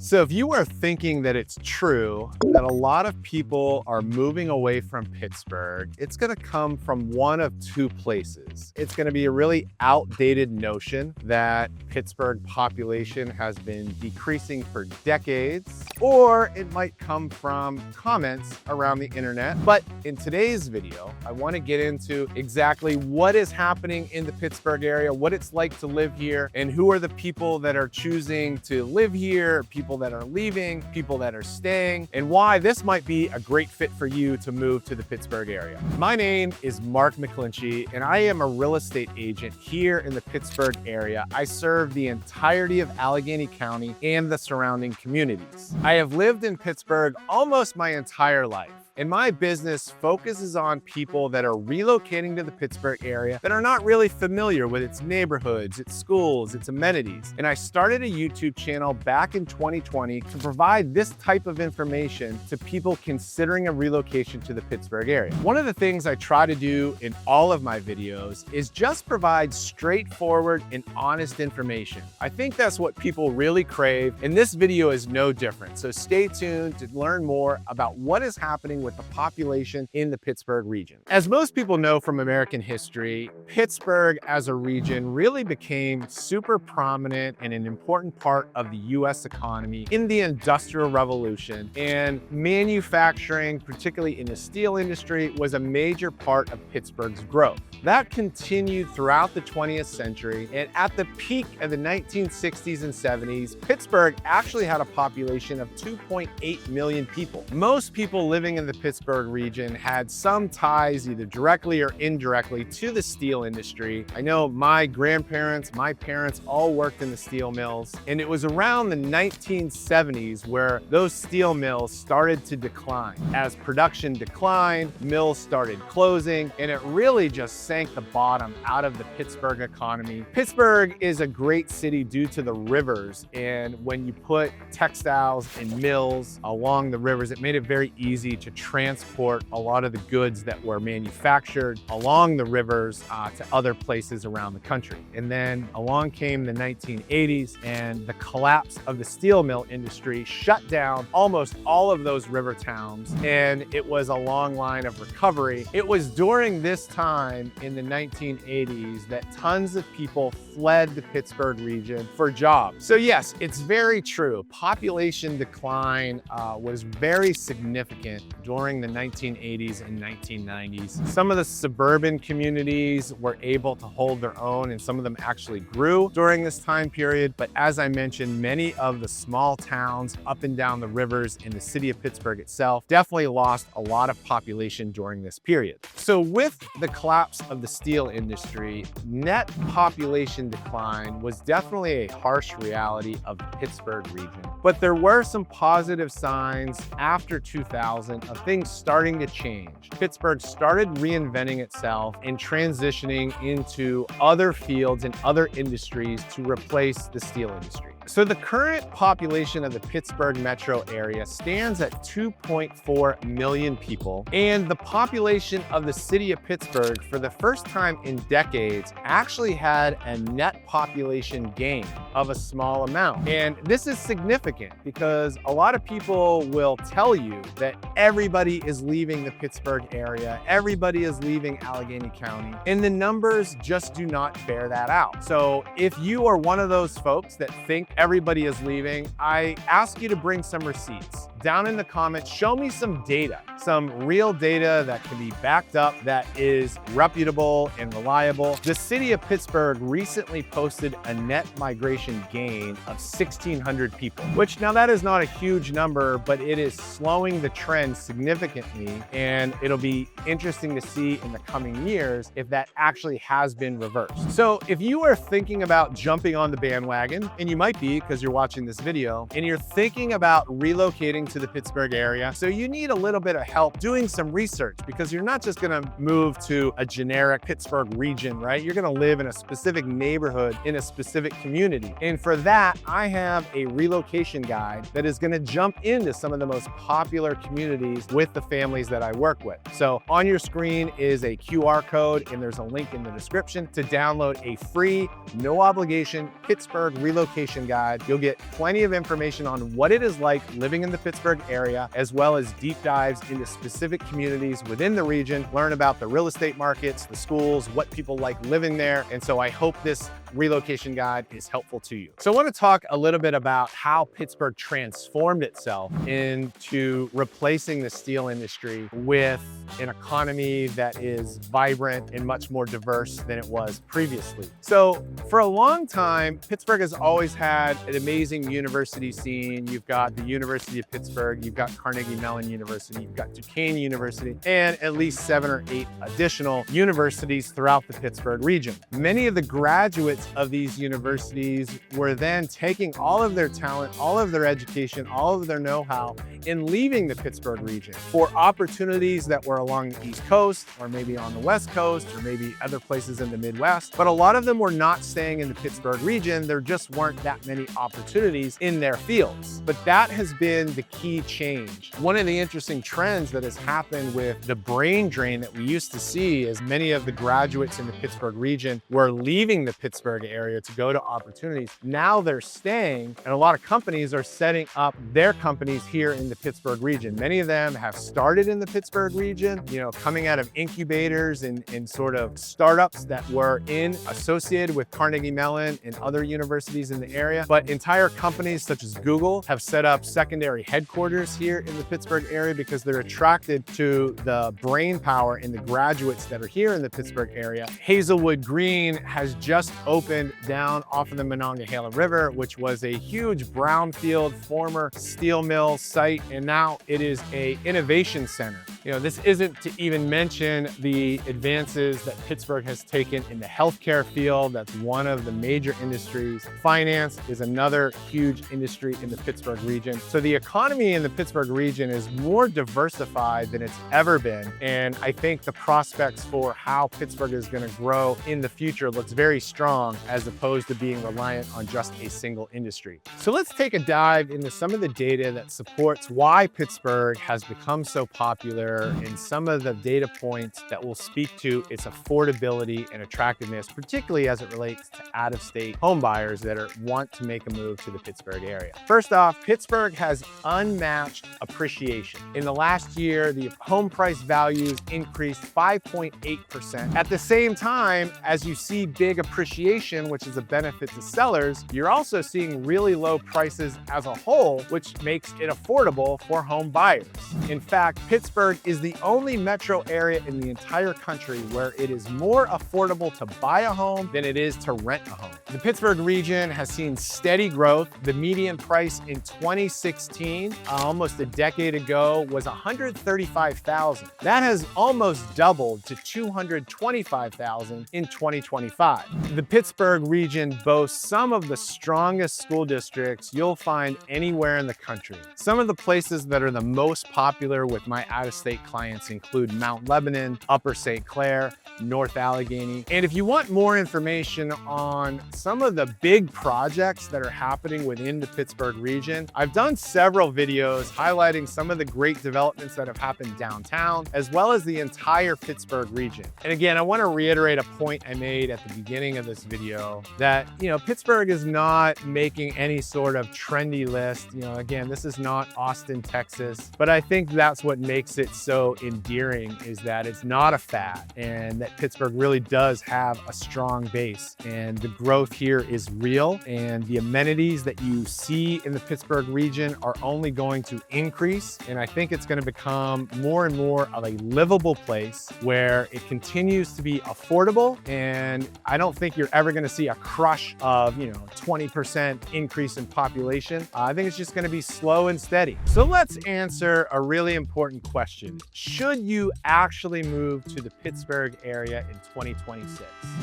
So if you are thinking that it's true that a lot of people are moving away from Pittsburgh, it's going to come from one of two places. It's going to be a really outdated notion that Pittsburgh population has been decreasing for decades, or it might come from comments around the internet. But in today's video, I want to get into exactly what is happening in the Pittsburgh area, what it's like to live here, and who are the people that are choosing to live here, people that are leaving, people that are staying, and why this might be a great fit for you to move to the Pittsburgh area. My name is Mark McClinchie, and I am a real estate agent here in the Pittsburgh area. I serve the entirety of Allegheny County and the surrounding communities. I have lived in Pittsburgh almost my entire life. And my business focuses on people that are relocating to the Pittsburgh area that are not really familiar with its neighborhoods, its schools, its amenities. And I started a YouTube channel back in 2020 to provide this type of information to people considering a relocation to the Pittsburgh area. One of the things I try to do in all of my videos is just provide straightforward and honest information. I think that's what people really crave, and this video is no different. So stay tuned to learn more about what is happening with the population in the Pittsburgh region. As most people know from American history, Pittsburgh as a region really became super prominent and an important part of the US economy in the Industrial Revolution, and manufacturing, particularly in the steel industry, was a major part of Pittsburgh's growth. That continued throughout the 20th century, and at the peak of the 1960s and 70s, Pittsburgh actually had a population of 2.8 million people. Most people living in the Pittsburgh region had some ties, either directly or indirectly, to the steel industry. I know my grandparents, my parents all worked in the steel mills, and it was around the 1970s where those steel mills started to decline. As production declined, mills started closing, and it really just sank the bottom out of the Pittsburgh economy. Pittsburgh is a great city due to the rivers, and when you put textiles and mills along the rivers, it made it very easy to transport a lot of the goods that were manufactured along the rivers to other places around the country. And then along came the 1980s, and the collapse of the steel mill industry shut down almost all of those river towns, and it was a long line of recovery. It was during this time in the 1980s that tons of people fled the Pittsburgh region for jobs. So yes, it's very true. Population decline was very significant during the 1980s and 1990s. Some of the suburban communities were able to hold their own, and some of them actually grew during this time period. But as I mentioned, many of the small towns up and down the rivers in the city of Pittsburgh itself definitely lost a lot of population during this period. So with the collapse of the steel industry, net population decline was definitely a harsh reality of the Pittsburgh region. But there were some positive signs after 2000 of things starting to change. Pittsburgh started reinventing itself and transitioning into other fields and other industries to replace the steel industry. So the current population of the Pittsburgh metro area stands at 2.4 million people, and the population of the city of Pittsburgh, for the first time in decades, actually had a net population gain of a small amount. And this is significant because a lot of people will tell you that everybody is leaving the Pittsburgh area, everybody is leaving Allegheny County, and the numbers just do not bear that out. So if you are one of those folks that think everybody is leaving, I ask you to bring some receipts. Down in the comments, show me some data, some real data that can be backed up, that is reputable and reliable. The city of Pittsburgh recently posted a net migration gain of 1,600 people, which now that is not a huge number, but it is slowing the trend significantly. And it'll be interesting to see in the coming years if that actually has been reversed. So if you are thinking about jumping on the bandwagon, and you might be because you're watching this video, and you're thinking about relocating to the Pittsburgh area. So you need a little bit of help doing some research, because you're not just gonna move to a generic Pittsburgh region, right? You're gonna live in a specific neighborhood in a specific community. And for that, I have a relocation guide that is gonna jump into some of the most popular communities with the families that I work with. So on your screen is a QR code, and there's a link in the description to download a free, no obligation Pittsburgh relocation guide. You'll get plenty of information on what it is like living in the Pittsburgh area, as well as deep dives into specific communities within the region, learn about the real estate markets, the schools, what people like living there. And so I hope this relocation guide is helpful to you. So I want to talk a little bit about how Pittsburgh transformed itself into replacing the steel industry with an economy that is vibrant and much more diverse than it was previously. So for a long time, Pittsburgh has always had an amazing university scene. You've got the University of Pittsburgh, you've got Carnegie Mellon University, you've got Duquesne University, and at least 7 or 8 additional universities throughout the Pittsburgh region. Many of the graduates of these universities were then taking all of their talent, all of their education, all of their know-how, and leaving the Pittsburgh region for opportunities that were along the East Coast, or maybe on the West Coast, or maybe other places in the Midwest. But a lot of them were not staying in the Pittsburgh region. There just weren't that many opportunities in their fields. But that has been the key change. One of the interesting trends that has happened with the brain drain that we used to see is many of the graduates in the Pittsburgh region were leaving the Pittsburgh area to go to opportunities. Now they're staying, and a lot of companies are setting up their companies here in the Pittsburgh region. Many of them have started in the Pittsburgh region, coming out of incubators and sort of startups that were associated with Carnegie Mellon and other universities in the area. But entire companies such as Google have set up secondary headquarters here in the Pittsburgh area because they're attracted to the brain power and the graduates that are here in the Pittsburgh area. Hazelwood Green has just opened down off of the Monongahela River, which was a huge brownfield former steel mill site, and now it is an innovation center. This isn't to even mention the advances that Pittsburgh has taken in the healthcare field. That's one of the major industries. Finance is another huge industry in the Pittsburgh region. So the economy in the Pittsburgh region is more diversified than it's ever been. And I think the prospects for how Pittsburgh is going to grow in the future looks very strong, as opposed to being reliant on just a single industry. So let's take a dive into some of the data that supports why Pittsburgh has become so popular, and some of the data points that will speak to its affordability and attractiveness, particularly as it relates to out-of-state home buyers that want to make a move to the Pittsburgh area. First off, Pittsburgh has unmatched appreciation. In the last year, the home price values increased 5.8%. At the same time, as you see big appreciation, which is a benefit to sellers, you're also seeing really low prices as a whole, which makes it affordable for home buyers. In fact, Pittsburgh is the only metro area in the entire country where it is more affordable to buy a home than it is to rent a home. The Pittsburgh region has seen steady growth. The median price in 2016, almost a decade ago, was $135,000. That has almost doubled to $225,000 in 2025. The Pittsburgh region boasts some of the strongest school districts you'll find anywhere in the country. Some of the places that are the most popular with my out-of-state clients include Mount Lebanon, Upper St. Clair, North Allegheny. And if you want more information on some of the big projects that are happening within the Pittsburgh region, I've done several videos highlighting some of the great developments that have happened downtown, as well as the entire Pittsburgh region. And again, I want to reiterate a point I made at the beginning of this video that, Pittsburgh is not making any sort of trendy list. Again, this is not Austin, Texas, but I think that's what makes it so endearing, is that it's not a fad, and that Pittsburgh really does have a strong base, and the growth here is real, and the amenities that you see in the Pittsburgh region are only going to increase. And I think it's going to become more and more of a livable place where it continues to be affordable. And I don't think you're ever going to see a crush of, 20% increase in population. I think it's just going to be slow and steady. So let's answer a really important question. question. Should you actually move to the Pittsburgh area in 2026?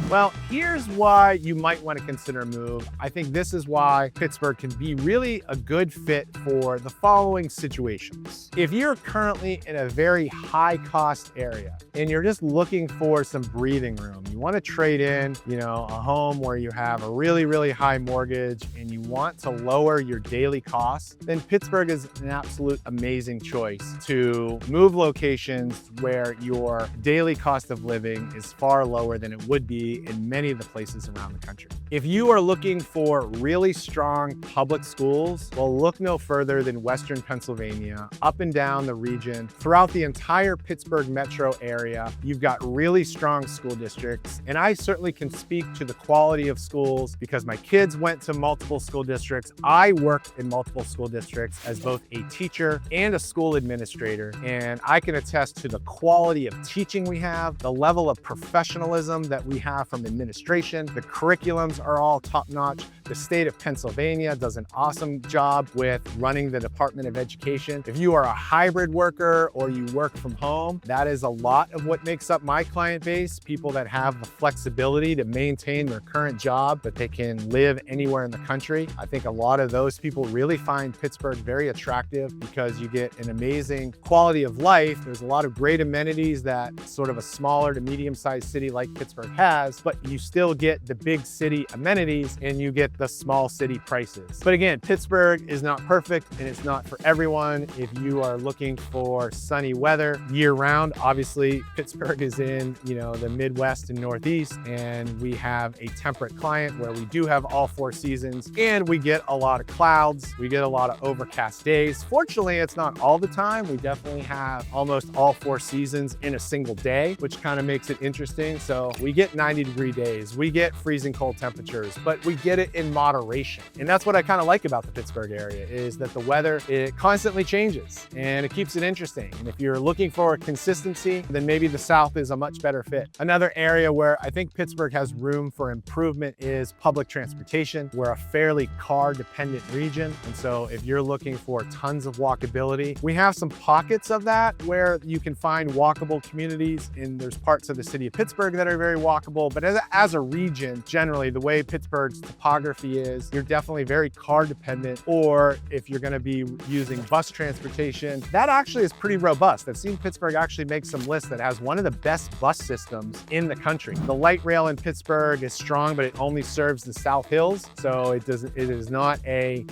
Well, here's why you might want to consider a move. I think this is why Pittsburgh can be really a good fit for the following situations. If you're currently in a very high cost area and you're just looking for some breathing room, you want to trade in, a home where you have a really, really high mortgage and you want to lower your daily costs, then Pittsburgh is an absolute amazing choice to move locations where your daily cost of living is far lower than it would be in many of the places around the country. If you are looking for really strong public schools, well, look no further than Western Pennsylvania, up and down the region, throughout the entire Pittsburgh metro area. You've got really strong school districts, and I certainly can speak to the quality of schools because my kids went to multiple school districts. I worked in multiple school districts as both a teacher and a school administrator, and I can attest to the quality of teaching we have, the level of professionalism that we have from administration. The curriculums are all top-notch. The state of Pennsylvania does an awesome job with running the Department of Education. If you are a hybrid worker or you work from home, that is a lot of what makes up my client base, people that have the flexibility to maintain their current job, but they can live anywhere in the country. I think a lot of those people really find Pittsburgh very attractive because you get an amazing quality of life. There's a lot of great amenities that sort of a smaller to medium-sized city like Pittsburgh has, but you still get the big city amenities and you get the small city prices. But again, Pittsburgh is not perfect and it's not for everyone. If you are looking for sunny weather year-round, obviously Pittsburgh is in, the Midwest and Northeast, and we have a temperate client where we do have all 4 seasons and we get a lot of clouds. We get a lot of overcast days. Fortunately, it's not all the time. We definitely have almost all 4 seasons in a single day, which kind of makes it interesting. So we get 90-degree days, we get freezing cold temperatures, but we get it in moderation. And that's what I kind of like about the Pittsburgh area is that the weather, it constantly changes and it keeps it interesting. And if you're looking for consistency, then maybe the South is a much better fit. Another area where I think Pittsburgh has room for improvement is public transportation. We're a fairly car-dependent region. And so if you're looking for tons of walkability, we have some pockets of that where you can find walkable communities, and there's parts of the city of Pittsburgh that are very walkable. But as a region, generally, the way Pittsburgh's topography is, you're definitely very car-dependent, or if you're gonna be using bus transportation, that actually is pretty robust. I've seen Pittsburgh actually make some lists that has one of the best bus systems in the country. The light rail in Pittsburgh is strong, but it only serves the South Hills. So it is not a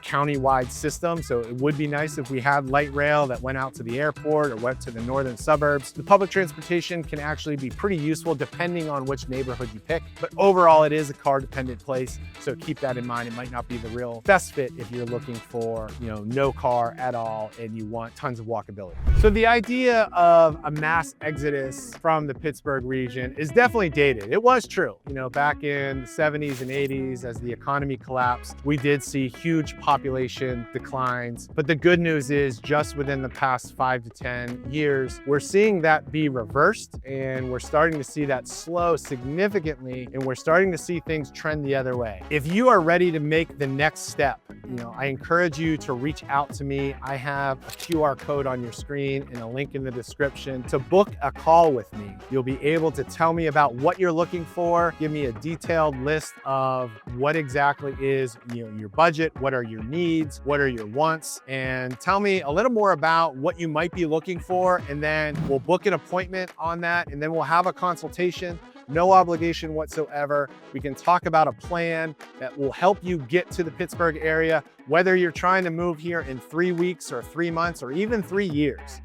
county-wide system. So it would be nice if we had light rail that went out to the airport or went to the northern suburbs. The public transportation can actually be pretty useful depending on which neighborhood you pick. But overall, it is a car-dependent place. So keep that in mind. It might not be the real best fit if you're looking for, no car at all and you want tons of walkability. So the idea of a mass exodus from the Pittsburgh region is definitely dated. It was true. Back in the 70s and 80s, as the economy collapsed, we did see huge population declines. But the good news is just within the past 5 to 10 years, we're seeing that be reversed, and we're starting to see that slow significantly, and we're starting to see things trend the other way. If you are ready to make the next step, I encourage you to reach out to me. I have a QR code on your screen and a link in the description to book a call with me. You'll be able to tell me about what you're looking for, give me a detailed list of what exactly is your budget, what are your needs, what are your wants, and tell me a little more about what you might be looking for, and then we'll book an appointment on that, and then we'll have a consultation. No obligation whatsoever. We can talk about a plan that will help you get to the Pittsburgh area, whether you're trying to move here in 3 weeks or 3 months or even 3 years.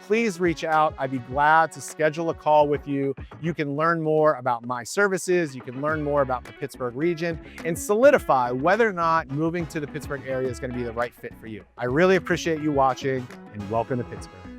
Please reach out. I'd be glad to schedule a call with you. You can learn more about my services. You can learn more about the Pittsburgh region and solidify whether or not moving to the Pittsburgh area is going to be the right fit for you. I really appreciate you watching, and welcome to Pittsburgh.